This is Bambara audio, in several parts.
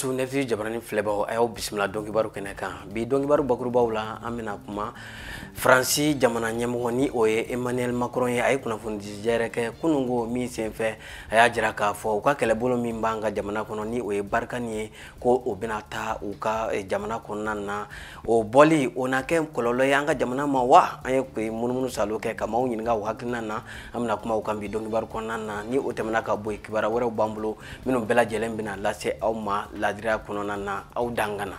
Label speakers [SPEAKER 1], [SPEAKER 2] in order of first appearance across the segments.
[SPEAKER 1] Su nefi jabarani filɛbagaw a y'aw bisimila dɔnkibaru kɛnɛ kan bi dɔnkibaru bakurubaw la an bɛna kuma Faransi jamana ɲɛmɔgɔ ni o ye Emmanuel Macron ye a ye kunnafoni di jɛrɛ kɛ kunungo min senfɛ a y'a jira k'a fɔ u ka kɛlɛbolo min b'an ka jamana kɔnɔ ni o ye Barkani ye ko o bɛna taa u ka jamana kɔnɔna na o bɔli o na kɛ kɔlɔlɔ ye an ka jamana ma wa an ye munumunu salo kɛ ka maaw ɲininka u hakilina na an bɛna kuma u kan bi dɔnkibaru kɔnɔna na ni o tɛmɛna ka bɔ yen kibaruya wɛrɛw b'an bolo minnu bɛɛ lajɛlen bɛna lase aw ma ladiriya kɔnɔna na aw dangana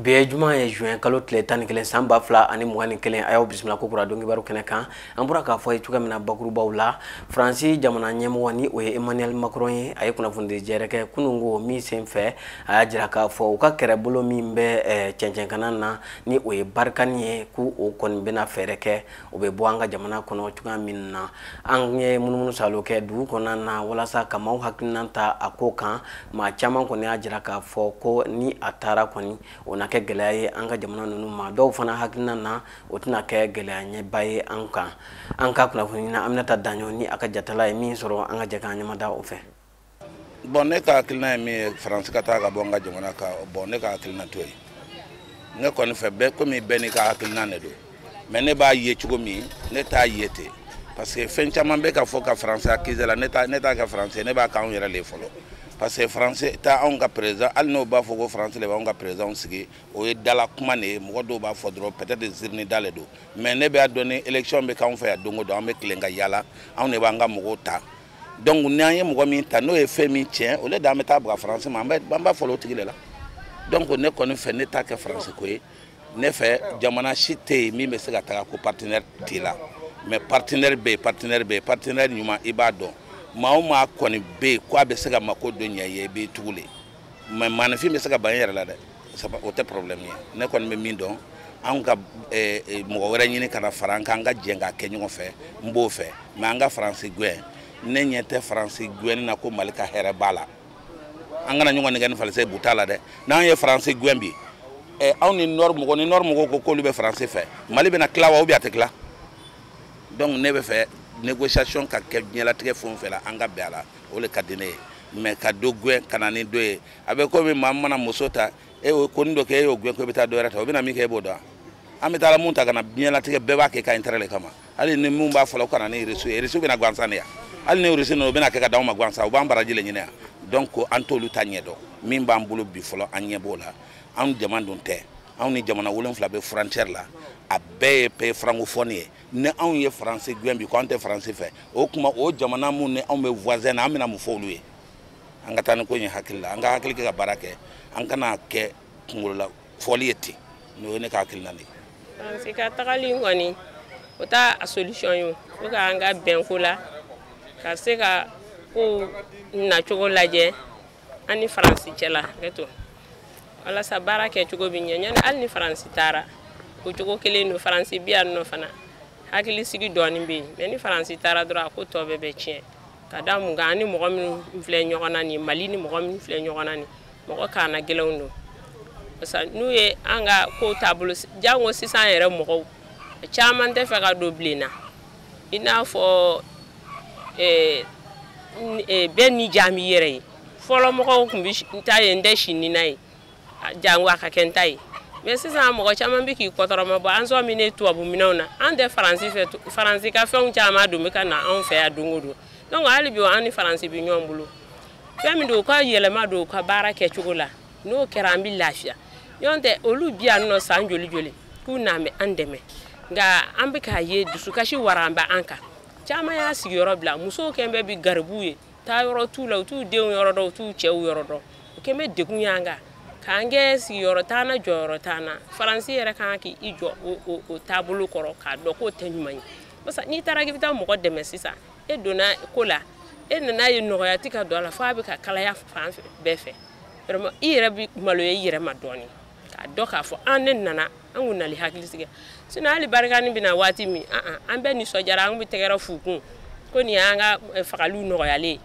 [SPEAKER 1] bi juma ye juin kalo tile 11 san 2021 a y'aw bisimila ko kura dɔnkibaru kɛnɛ kan an bɔra k'a fɔ ye cogoya min na bakurubaw la Faransi jamana ɲɛmɔgɔ ni o ye Emmanuel Macron ye a ye kunnafoni di jɛrɛ kɛ kunungo min senfɛ a y'a jira k'a fɔ u ka kɛlɛbolo min bɛ cɛncɛnkana na ni o ye Barkani ye ko o kɔni bɛna fɛɛrɛ kɛ o bɛ bɔ an ka jamana kɔnɔ cogoya min na an ye munumunu salo kɛ dugu kɔnɔna na walasa ka maaw hakilina ta a ko kan maa caman kɔni y'a jira k'a fɔ ko ni a taara kɔni o na kɛ gɛlɛya ye an ka jamana ninnu ma dɔw fana hakilina na o tɛna kɛ gɛlɛya ɲɛba ye an kan an ka kunnafoni na Aminata Daɲɔn ni a ka jatala ye min sɔrɔ an ka jɛ k'an ɲɛmada o fɛ.
[SPEAKER 2] Bon ne ka hakilina ye min ye Faransi ka taa ka bɔ an ka jamana kan bon ne ka hakilina to ye ne kɔni fɛ bɛɛ komi bɛɛ n'i ka hakilina de don mais ne b'a ye cogo min ne t'a ye ten parce que fɛn caman bɛ ka fɔ ka Faransi accuse la ne t'a kɛ Faransi ne b'a k'anw yɛrɛ le fɔlɔ. Parce que Français ta anw ka président hali n'o b'a fɔ ko Français le b'anw ka président sigi o ye dala kuma de ye mɔgɔ dɔw b'a fɔ dɔrɔn peut-être zirni dale don mais ne b'a dɔn ni élection bɛ k'anw fɛ yan don o don an bɛ tilen ka yala anw de b'an ka mɔgɔw ta donc ni an ye mɔgɔ min ta n'o ye fɛn min tiɲɛ o le d'an bɛ taa baga Faransi ma an b'a fɔlɔ o tigi de la donc ne kɔni fɛ ne t'a kɛ Faransi ko ye ne fɛ jamana si tɛ yen min bɛ se ka taga ko partenaire t'i la mais partenaire bɛ yen partenaire ɲuman i b'a dɔn. Maa maa kɔni bɛ yen ko a bɛ se ka mako dɔ ɲɛ ye i bɛ tugu le mais maanifin bɛ se ka ban i yɛrɛ la dɛ o tɛ problème ye ne kɔni bɛ min dɔn an ka mɔgɔ wɛrɛ ɲini ka na fara an kan an ka jɛn ka kɛ ɲɔgɔn fɛ n b'o fɛ mais an ka Faransi gɛn ne ɲɛ tɛ Faransi gɛnni na ko Mali ka hɛrɛ b'a la an kana ɲɔgɔn nɛgɛ ni falise bu t'a la dɛ n'an ye Faransi gɛn bi aw ni nord mɔgɔw ko k'olu bɛ Faransi fɛ Mali bɛna tila wa ou bien a tɛ tila donc ne bɛ fɛ négociation ka kɛ diɲɛlatigɛ fɛn o fɛn la an ka bɛn a la o le ka di ne ye mais ka dɔ gɛn ka na ni dɔ ye a bɛ komi maa mana muso ta e ko nin dɔ kɛ e y'o gɛn ko i bɛ taa dɔ wɛrɛ ta o bɛna min kɛ e b'o dɔn an bɛ taa mun ta ka na diɲɛlatigɛ bɛɛ b'a kɛ ka intérêt le kama hali ni mun b'a fɔlɔ ka na ni reçu ye reçu bɛna gansan de yan hali ni reçu ninnu o bɛna kɛ ka d'anw ma gansan o b'an baraji le ɲini yan donc an t'olu ta ɲɛ dɔn min b'an bolo bi fɔlɔ an ɲɛ b'o la anw jama dun tɛ anw ni jamana 7 bɛ frontière la a bɛɛ ye pays francophone ye ni anw ye Faransi gɛn bi ko an tɛ Faransi fɛ o kuma o jamana mun ni anw bɛ voisin na an bɛna mun fɔ olu ye an ka taa ni ko in hakili la an ka hakili kɛ ka baara kɛ an kana kɛ kunkolola fɔli ye ten n'o ye ne ka hakilina de ye.
[SPEAKER 3] Faransi ka tagali kɔni o t'a a solution ye fo ka an ka bɛn ko la ka se ka ko nacogo lajɛ an ni Faransi cɛla hakɛto walasa baara kɛ cogo bɛ ɲɛ ɲani hali ni Faransi taara o cogo kelen don Faransi bi yan nɔ fana hakili sigi dɔɔnin bɛ yen mais ni Faransi taara dɔrɔn a ko tɔ bɛɛ bɛ tiɲɛ ka da mun kan an ni mɔgɔ minnu filɛ ɲɔgɔn na nin Mali ni mɔgɔ minnu filɛ ɲɔgɔn na nin mɔgɔ kaana gɛlɛnw don parce que n'u ye an ka ko taabolo jango sisan yɛrɛ mɔgɔw caman tɛ fɛ ka don bilen na i n'a fɔ bɛɛ ni jaa mi yɛrɛ ye fɔlɔ mɔgɔw tun bɛ taa ye n tɛ si ni na ye jango a ka kɛ n ta ye mais sisan mɔgɔ caman bɛ k'i kɔtɔrɔma bɔ an sɔn min ne tubabu minɛnw na an tɛ Faransi fɛ Faransi ka fɛnw caman don bɛ ka na anw fɛ yan don o don donc hali bi an ni Faransi bɛ ɲɔgɔn bolo fɛn min don u ka yɛlɛma don u ka baara kɛcogo la n'o kɛra an bɛ lafiya ɲɔgɔn tɛ olu bi yan nɔ san joli k'u n'an bɛ an dɛmɛ nka an bɛ k'a ye dusukasi wara an bɛ an kan caman y'a sigiyɔrɔ bila musow kɛn bɛ bi garibuw ye taa yɔrɔ t'u la u t'u denw yɔrɔ dɔn u t'u cɛw yɔrɔ dɔn o kɛn bɛ degun y'an kan k'an kɛ sigiyɔrɔ t'an na jɔyɔrɔ t'an na Faransi yɛrɛ kan k'i jɔ o taabolo kɔrɔ k'a dɔn k'o tɛ ɲuman ye parce que n'i taara k'i bɛ taa mɔgɔ dɛmɛ sisan e donna ko la e nana ye nɔgɔya ti ka don a la fo a bɛ ka kalaya fan bɛɛ fɛ vraiment i yɛrɛ bɛ maloya i yɛrɛ ma dɔɔnin k'a dɔn k'a fɔ an ne nana an kun nali hakili sigi sinon hali Barkani bɛna waati min an bɛɛ nisɔndiyara an bɛ tɛgɛrɛ f'u kun ko nin y'an ka fagaliw nɔgɔyalen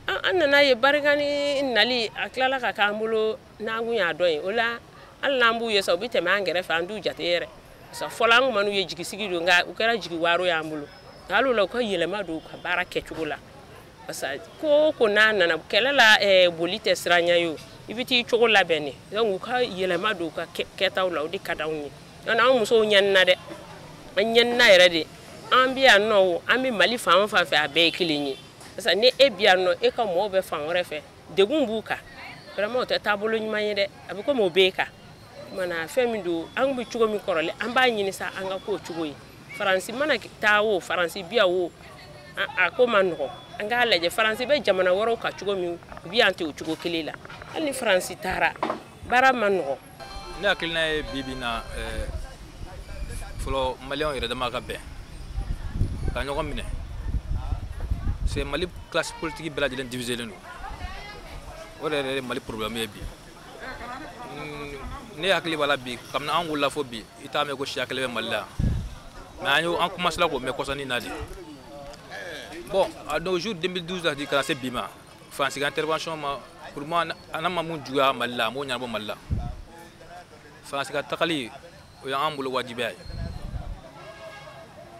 [SPEAKER 3] an nana ye Barkani nali a tilala ka k'an bolo n'an kun y'a dɔn ye o la hali n'an b'u ye sa u bɛ tɛmɛ an kɛrɛfɛ an t'u jate yɛrɛ sa folang manu ye jigi sigi do nga u kɛra jigi waro ya mbulu halu la ko yelema do ka bara kɛcogo la parce ko na nana kelela boli tɛ siranya yo ibiti cogo labɛnni donc u ka yelema do ka kɛtaw la o de ka daw ni na muso ɲanna dɛ an ɲanna yɛrɛ de an bi yan nɔ an bi Mali fan fan fɛ a bɛɛ kelen ye parce ne e bi yan nɔ e ka mɔgɔ bɛ fan wɛrɛ fɛ degun b'u kan vraiment o tɛ taabolo ɲuman ye dɛ a bɛ komi o bɛ kan mana fɛn min do an bɛ cogo min kɔrɔlen an b'a ɲini sa an ka ko cogo ye Faransi mana taa o Faransi biya o a ko man nɔgɔ an k'a lajɛ Faransi bɛ jamana wɛrɛw ka cogo min u bi yan tɛ o cogo kelen la hali ni Faransi taara baara man nɔgɔ.
[SPEAKER 4] Ne hakilina ye bi na fɔlɔ maliyɛnw yɛrɛ dama ka bɛn ka ɲɔgɔn minɛ c'est Mali classe politique bɛɛ lajɛlen divisé len don o de yɛrɛ Mali problème ye bi ne hakili b'a la bi kabini an wulila fo bi i t'a mɛn ko siya kelen bɛ Mali la mais an commencé la k'o mɛn kɔsɔnni na de bon à nos jours 2012 la di kana se bi ma Faransi ka intervention ma pour moi ana ma mun juguya Mali la m'o ɲɛnabɔ Mali la Faransi ka tagali o y'an bolo wajibiya ye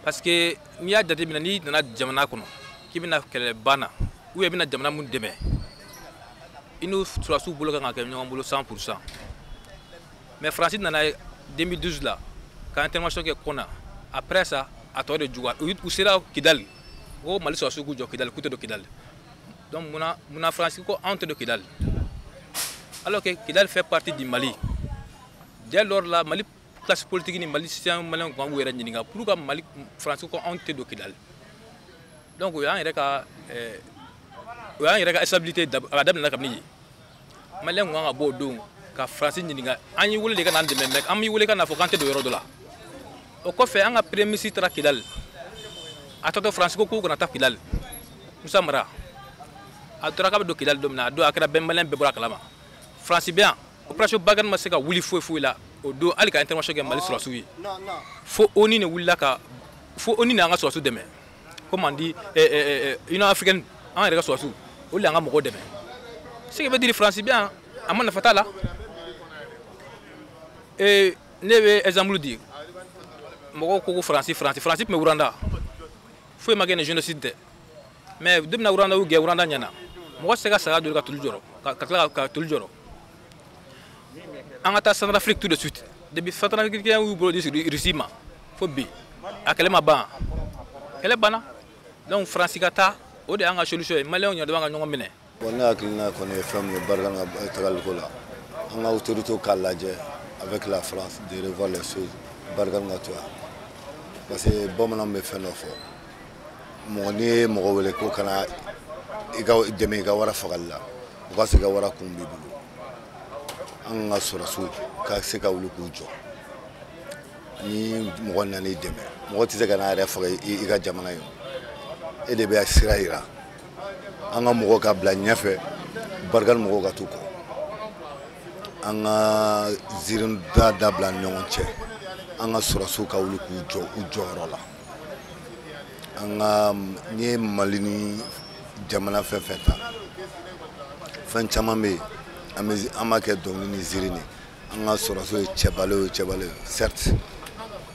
[SPEAKER 4] parce que n'i y'a jateminɛ n'i nana jamana kɔnɔ k'i bɛna kɛlɛba na ou bien i bɛna jamana mun dɛmɛ i n'u sɔrɔdasiw bolo kan ka kɛ ɲɔgɔn bolo 100%. Mais Faransi nana 2012 la ka intervention kɛ Kona après ça a tɔ de juguya u sera Kidali ko Mali sɔrɔdasiw k'u jɔ Kidali k'u tɛ don Kidali donc munna Faransi ko anw tɛ don Kidali alors que Kidali fait partie du Mali dès lors la Mali classe politique ni Mali citoyen malien kan b'u yɛrɛ ɲininka pourquoi Mali Faransi ko anw tɛ don Kidali donc o y'an yɛrɛ ka stabilité a ka daminɛ kabini yen malien kan ka bɔ o don ka Faransi ɲininka an y'i wele de ka n'an dɛmɛ mais an b'i wele ka n'a fɔ k'an tɛ don yɔrɔ dɔ la o kɔfɛ an ka premier ministre taara Kidali a tɔtɔ Faransi ko k'u kana taa Kidali Musa Mara a tora k'a bɛ don Kidali don min na a don a kɛra bɛɛ malien bɛɛ bɔra a kalama Faransi bɛ yan opération Barkhane ma se ka wuli foyi la o don hali ka intervention kɛ Mali sɔrɔdasiw ye fo ONU ne wulila ka fo ONU n'an ka sɔrɔdasiw dɛmɛ comme on dit Union africaine an yɛrɛ ka sɔrɔdasiw olu de y'an ka mɔgɔw dɛmɛ ce qui veut dire Faransi bɛ yan a ma nafa t'a la ne bɛ exemple di mɔgɔw ko Faransi tun bɛ Wuranda foyi ma kɛ ni génocide tɛ mais depuis na Wuranda y'u gɛn Wuranda ɲɛna mɔgɔ tɛ se ka saga joli ka tulu jɔrɔ ka tila ka tulu jɔrɔ an ka taa Centrafrique tout de suite depuis Centrafricains y'u bolo di Russie ma fo bi a kɛlɛ ma ban kɛlɛ banna donc Faransi ka taa o de y'an ka solution ye maliyɛnw ɲɔgɔn dama ka ɲɔgɔn minɛ.
[SPEAKER 5] Bon ne hakilina kɔni ye fɛn min ye Barkhane ka tagaliko la an ka autorités k'a lajɛ avec la France de revoir les choses Barkhane ka to yan parce que bamanan bɛ fɛn dɔ fɔ mɔgɔ n'i ye mɔgɔ wele ko kana i ka dɛmɛ i ka wara fagali la o ka se ka wara kun b'i bolo an ka sɔrɔdasiw ka se ka wuli k'u jɔ ni mɔgɔ nana i dɛmɛ mɔgɔ tɛ se ka n'a yɛrɛ faga i ka jamana ye e de bɛ sira yira an ka mɔgɔw ka bila ɲɛfɛ Barkhane mɔgɔw ka t'u kɔ an ka ziirinda dabila ni ɲɔgɔn cɛ an ka sɔrɔdasiw ka wuli k'u jɔ u jɔyɔrɔ la an ka n'i ye Mali ni jamana fɛn fɛn ta fɛn caman bɛ yen an b'a kɛ dɔnkili ni ziiri ni an ka sɔrɔdasiw ye cɛbalew certes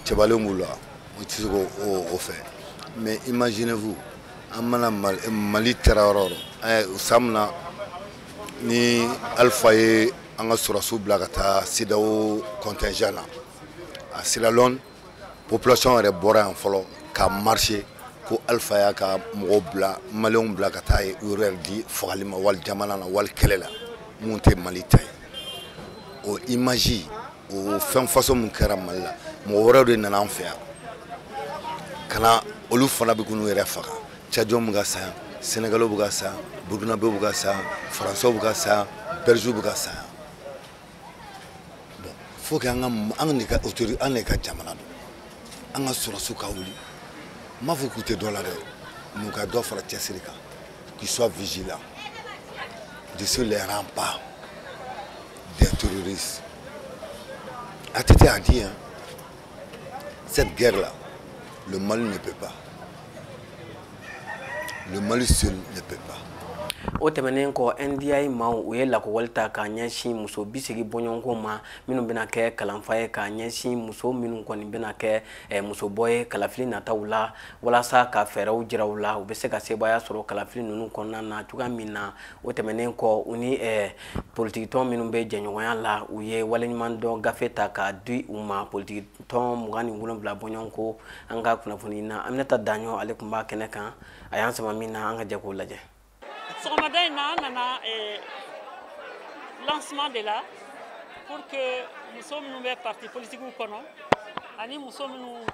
[SPEAKER 5] cɛbalew b'u la o tɛ se k'o fɛ mais imaginez-vous an mana Mali taara yɔrɔ o yɔrɔ san min na ni Alpha ye an ka sɔrɔdasiw bila ka taa CEDEAO contingent na a Sierra Leone population yɛrɛ bɔra yan fɔlɔ ka marcher ko Alpha y'a ka mɔgɔw bila maliyɛnw bila ka taa ye u yɛrɛ di fagali ma wali jamana na wali kɛlɛ la mun tɛ Mali ta ye o image o fɛn façon min kɛra Mali la mɔgɔ wɛrɛw de nana an fɛ yan kana olu fana bɛ k'u yɛrɛ faga Tchadiens bɛ ka sa yan Sénégalais bɛ ka sa yan Burkinabés bɛ ka sa yan Français bɛ ka sa yan Belges bɛ ka sa yan bon faut que an de ka autorité an de ka jamana don an ka sɔrɔdasiw ka wuli n m'a fɔ k'u tɛ dɔ la dɛ n'u ka dɔ fara cɛsiri kan qu'ils soient vigilants sur les remparts des terroristes. ATT a dit, hein, cette guerre-là, le Mali ne peut pas. Le Mali seul ne peut pas.
[SPEAKER 1] o tɛmɛnen kɔ NDI maaw u ye lakɔwali ta k'a ɲɛsin muso 80 bɔɲɔgɔnko ma minnu bɛna kɛ kalanfa ye k'a ɲɛsin muso minnu kɔni bɛna kɛ musobɔ ye kalafili nataw la walasa ka fɛɛrɛw jira u la u bɛ se ka sebaaya sɔrɔ kalafili ninnu kɔnɔna na cogoya min na o tɛmɛnen kɔ u ni politikitɔn minnu bɛ jɛɲɔgɔnya la u ye waleɲumandɔn gafe ta k'a di u ma politikitɔn 27 bɔɲɔgɔnko an ka kunnafoni na Aminata Daɲɔ ale tun b'a kɛnɛ kan a y'an sama min na an ka jɛ k'o lajɛ.
[SPEAKER 6] Sɔgɔmada in na an nana lancement de la pour que muso minnu bɛ parti politiques kɔnɔ ani muso minnu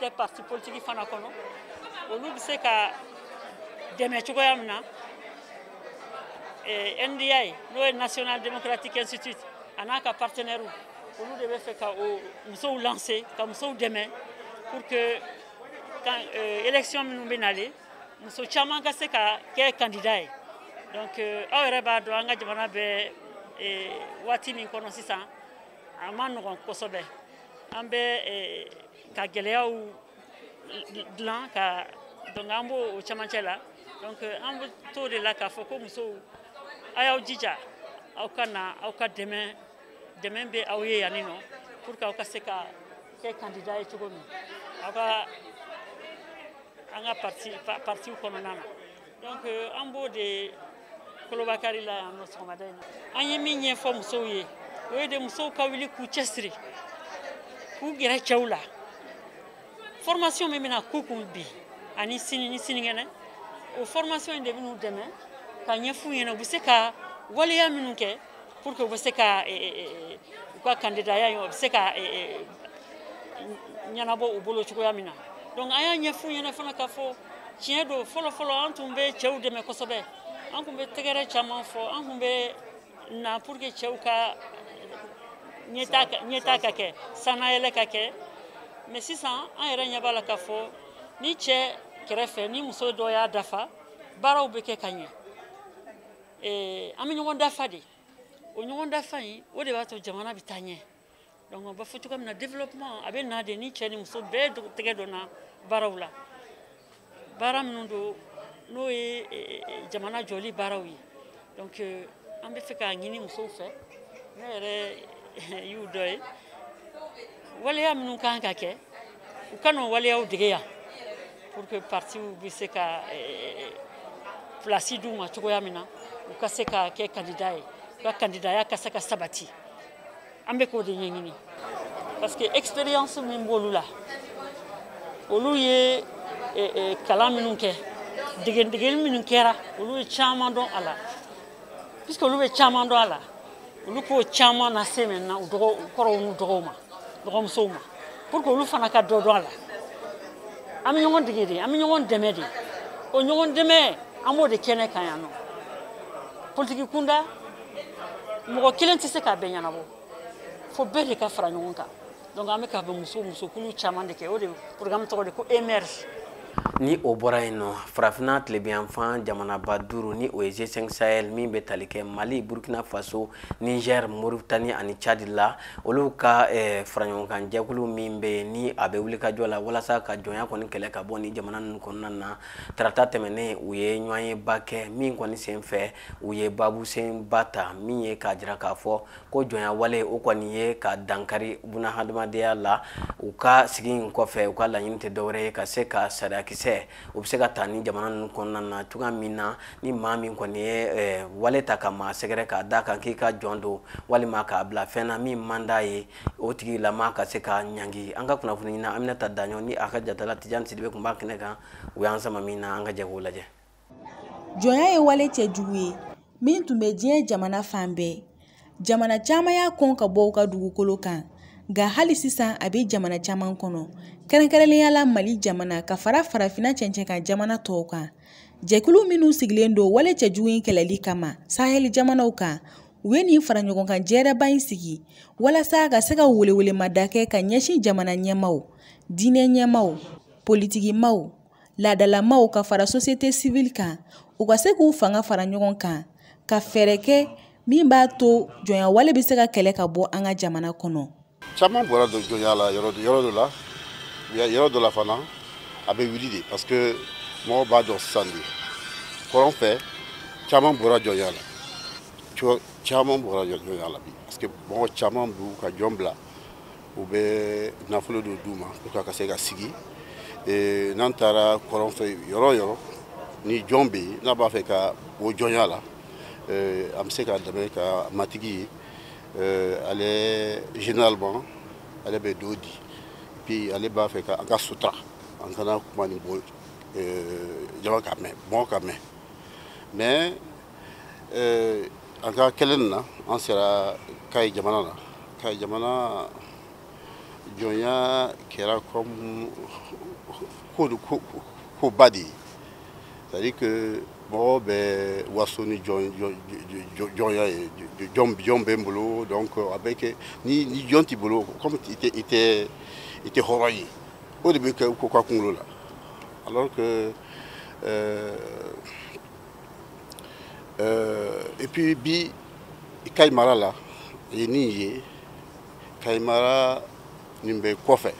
[SPEAKER 6] tɛ parti politique fana kɔnɔ olu bɛ se ka dɛmɛ cogoya min na NDI n'o ye National Democratic Institute a n'a ka partenaires olu de bɛ fɛ ka o musow lancer ka musow dɛmɛ pour que quand élection minnu bɛ nalen muso caman ka se ka kɛ candidat ye. Donc aw yɛrɛ b'a dɔn an ka jamana bɛ waati min kɔnɔ sisan a ma nɔgɔn kosɛbɛ an bɛ ka gɛlɛyaw dilan ka donc an b'o camancɛ la donc an bɛ to de la k'a fɔ ko musow a y'aw jija aw ka na aw ka dɛmɛ bɛ aw ye yan nɔ pour que aw ka se ka kɛ candidat ye cogo min aw ka an ka partiw kɔnɔna na donc an b'o de kolobakari la yan nɔ sɔgɔmada in na an ye min ɲɛfɔ musow ye o ye de musow ka wuli k'u cɛsiri k'u gɛrɛ cɛw la formation min bɛna k'u kun bi ani sini ni sinikɛnɛ o formation in de bɛn'u dɛmɛ ka ɲɛf'u ɲɛna u bɛ se ka waleya minnu kɛ pour que u bɛ se ka u ka kandidaya in u bɛ se ka ɲɛnabɔ u bolo cogoya min na donc an y'a ɲɛf'u ɲɛna fana k'a fɔ tiɲɛ don fɔlɔ an tun bɛ cɛw dɛmɛ kosɛbɛ an tun bɛ tɛgɛrɛ caman fɔ an tun bɛ na pour que cɛw ka ɲɛta ka kɛ sanayɛlɛ ka kɛ mais sisan an yɛrɛ ɲɛ b'a la k'a fɔ ni cɛ kɛrɛfɛ ni muso dɔ y'a dafa baaraw bɛ kɛ ka ɲɛ an bɛ ɲɔgɔn dafa de o ɲɔgɔn dafa in o de b'a to jamana bɛ taa ɲɛ donc on b'a fɔ cogo min na développement a bɛ na de ni cɛ ni muso bɛɛ tɛgɛ donna baaraw la baara minnu don n'o ye jamana jɔli baaraw ye donc an bɛ fɛ k'a ɲini musow fɛ ne yɛrɛ y'u dɔ ye waleya minnu kan ka kɛ u ka n'o waleyaw dege yan pour que partiw bɛ se ka place d'u ma cogoya min na u ka se ka kɛ candidat ye u ka candidaya ka se ka sabati an bɛ k'o de ɲɛɲini parce que expérience min b'olu la olu ye kalan minnu kɛ degeli minnu kɛra olu ye caman dɔn a la puisque olu bɛ caman dɔn a la olu k'o caman lase maintenant u kɔrɔw n'u dɔgɔw ma dɔgɔmusow ma pour que olu fana ka dɔ dɔn a la an bɛ ɲɔgɔn dege de an bɛ ɲɔgɔn dɛmɛ de o ɲɔgɔn dɛmɛ an b'o de kɛnɛ kan yan nɔ politiki kunda mɔgɔ kelen tɛ se k'a bɛɛ ɲɛnabɔ fo bɛɛ de ka fara ɲɔgɔn kan donc an bɛ ka bɛn musokulu caman de kɛ o de programme tɔgɔ de ko émerge
[SPEAKER 1] ni o bɔra yen nɔ farafina tilebiyanfan jamanaba 5 ni o ye G5 Sahel min bɛ tali kɛ Mali, Burkina Faso, Niger, Mauritanie ani Tchad la olu ka faraɲɔgɔnkan jɛkulu min bɛ yen ni a bɛ wuli ka jɔ la walasa ka jɔnya kɔni kɛlɛ ka bɔ ni jamana ninnu kɔnɔna na tarata tɛmɛnen u ye ɲɔgɔnyeba kɛ min kɔni senfɛ u ye babu senba ta min ye k'a jira k'a fɔ ko jɔnya wale o kɔni ye ka dankari bunahadamadenya la u ka sigi in kɔfɛ u ka laɲini tɛ dɔwɛrɛ ye ka se ka sariyakisɛ u bɛ se ka taa ni jamana ninnu kɔnɔna na cogoya min na ni maa min kɔni ye wale ta ka maa sɛgɛrɛ k'a da kan k'i ka jɔn don walima k'a bila fɛn na min man d'a ye o tigi lama ka se ka ɲangi an ka kunnafoni ɲina Aminata Daɲɔ ni a ka jatala Tijani Sidibe tun b'a kɛnɛ kan u y'an sama min na an ka jɛ k'o lajɛ.
[SPEAKER 7] Jɔnya ye wale cɛjugu ye min tun bɛ diɲɛ jamana fan bɛɛ jamana caman y'a kɔn ka bɔ u ka dugukolo kan nka hali sisan a bɛ jamana caman kɔnɔ kɛrɛnkɛrɛnnenya la Mali jamana ka fara farafina cɛncɛn kan jamana tɔw kan jɛkulu minnu sigilen don wale cɛjugu in kɛlɛli kama Sahel jamanaw kan u ye nin fara ɲɔgɔn kan jɛrɛba in sigi walasa ka se ka welewelemada kɛ ka ɲɛsin jamana ɲɛmaw diinɛ ɲɛmaw politikimaw laadalamaw ka fara société civile kan u ka se k'u fanga fara ɲɔgɔn kan ka fɛɛrɛ kɛ min b'a to jɔnya wale bɛ se ka kɛlɛ ka bɔ an ka jamana kɔnɔ.
[SPEAKER 8] Caman bɔra jɔnya la yɔrɔ dɔ la fana a bɛ wuli de parce que mɔgɔw b'a dɔn sisan de kɔrɔn fɛ caman bɔra jɔnya la caman bɔra jɔnya la bi parce que mɔgɔ caman b'u ka jɔn bila u bɛ nafolo dɔ d'u ma pour que a ka se ka sigi n'an taara kɔrɔn fɛ yɔrɔ o yɔrɔ ni jɔn bɛ yen n'a b'a fɛ ka o jɔnya la an bɛ se ka dɛmɛ ka matigi ye ale généralement ale bɛ dɔ di puis ale b'a fɛ ka an ka sutura an kana kuma ni bɔ jama ka mɛn mɔgɔ ka mɛn mais an ka kɛlɛ na an sera Kayi jamana na Kayi jamana jɔnya kɛra comme ko ba de ye c'est-à-dire que mɔgɔ bɛ waso ni jɔnya ye jɔn bɛ n bolo donc a bɛ kɛ ni jɔn t'i bolo comme i tɛ hɔrɔn ye o de bɛ kɛ ko ka kunkolo la alors que et puis bi Kayi mara la ye nin ye Kayi mara nin bɛ kɔfɛ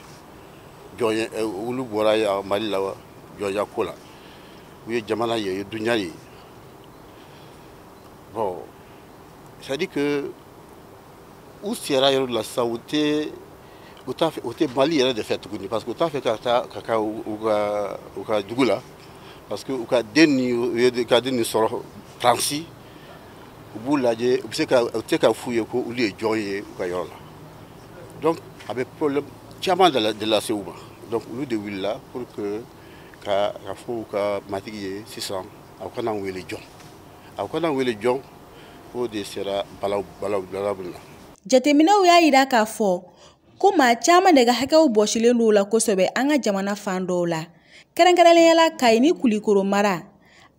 [SPEAKER 8] jɔnya olu bɔra yan Mali la jɔnya ko la u ye jamana ye u ye dunya ye bon c'est à dire que u sera yɔrɔ la sisan u tɛ Mali yɛrɛ de fɛ tuguni parce que u t'a fɛ ka taa u ka dugu la parce que u ka den ni sɔrɔ Faransi u b'u lajɛ u tɛ ka f'u ye ko olu ye jɔn ye u ka yɔrɔ la donc a bɛ problème caman de lase u ma donc olu de wulila pour que ka fɔ u ka matigi ye sisan aw kana wele jɔn o de sera balaw na.
[SPEAKER 7] Jateminɛw y'a yira k'a fɔ ko maa caman de ka hakɛw bɔsilen don la kosɛbɛ an ka jamana fan dɔw la kɛrɛnkɛrɛnnenya la Kayi ni Kulikoro mara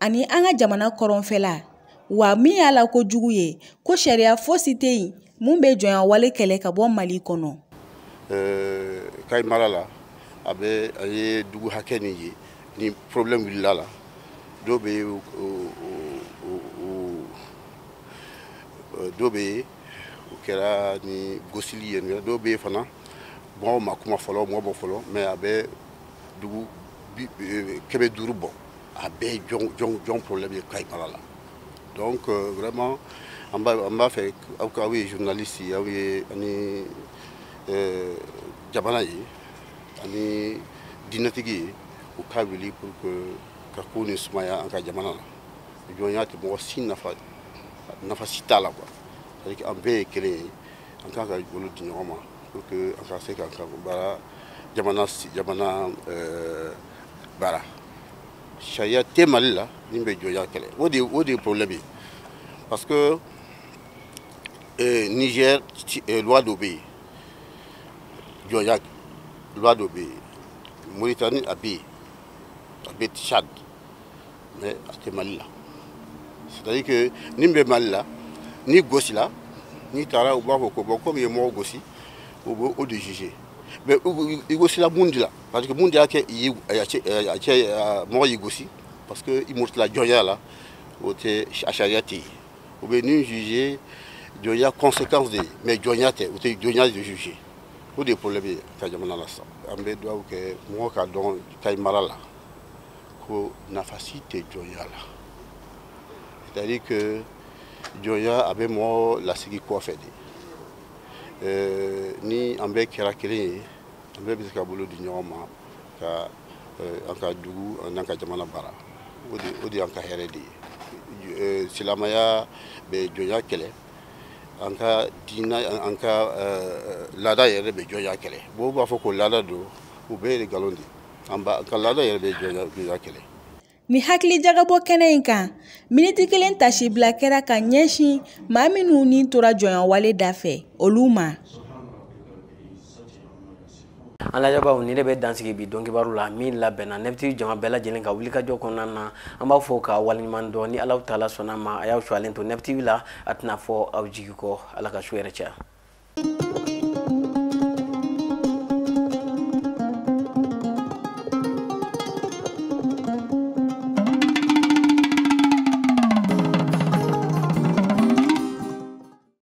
[SPEAKER 7] ani an ka jamana kɔrɔnfɛla wa min y'a la ko jugu ye ko sariya fosi tɛ yen mun bɛ jɔnya wale kɛlɛ ka bɔ Mali kɔnɔ.
[SPEAKER 8] Kayi mara la a ye dugu hakɛ nin ye ni problème wulila la dɔw bɛ yen o kɛra ni gosili ye dɔw bɛ yen fana mɔgɔw ma kuma fɔlɔ mɔgɔ bɔ fɔlɔ mais a bɛ dugu 500 bɔ a bɛɛ jɔn problème ye Kayi mara la donc vraiment an b'a fɛ aw ye journaliste ye aw ye ani jamana ye ani diinɛtigi ye u ka wuli pour que ka ko ni sumaya an ka jamana la jɔnya tɛ mɔgɔ si nafa si t'a la quoi c'est-à-dire que an bɛɛ ye kelen ye an kan ka bolo di ɲɔgɔn ma pour que an ka se ka baara jamana baara sariya tɛ Mali la min bɛ jɔnya kɛlɛ o de ye problème ye parce que Niger loi dɔ bɛ yen jɔnya loi dɔ bɛ yen Mauritanie a bɛ yen Tchad mais a tɛ Mali la c'est-à-dire que nin bɛ Mali la ni gosila ni taara u b'a fɔ ko bon comme i ye mɔgɔ gosi u bɛ o de juger mais i gosila mun de la parce que mun de y'a kɛ mɔgɔ y'i gosi parce que i murutila jɔnya la o tɛ a sariya tɛ yen u bɛ nin juger jɔnya conséquence de ye mais jɔnya tɛ o tɛ jɔnya de juger o de ye problème ye ka jamana la sisan an bɛ dugawu kɛ mɔgɔ ka dɔn Kayi mara la ko nafa si tɛ jɔnya la c'est-à-dire que jɔnya a bɛ mɔgɔ lasigi kɔfɛ de ni an bɛɛ kɛra kelen ye an bɛɛ bɛ se ka bolo di ɲɔgɔn ma ka an ka dugu n'an ka jamana baara o de y'an ka hɛrɛ de ye silamɛya bɛ jɔnya kɛlɛ an ka diinɛ an ka laada yɛrɛ bɛ jɔnya kɛlɛ bɔn b'a fɔ ko laada don u bɛɛ ye nkalon de an ka laada yɛrɛ bɛ jɔnya kɛlɛ.
[SPEAKER 7] Ni hakili jagabɔ kɛnɛ in kan miniti kelen tasibila kɛra ka ɲɛsin maa minnu ni tora jɔnya wale dafɛ olu ma.
[SPEAKER 1] An lajɛbaaw ni de bɛ dansigi bi dɔnkibaru la min labɛnna Net TV jama bɛɛ lajɛlen ka wuli ka jɔ kɔnɔna na an b'a fɔ ka waleɲuman dɔn ni Alahu taala sɔnna ma a y'aw suwalen to Net TV la a tɛna fɔ aw jigi kɔ Ala ka su yɛrɛ caya.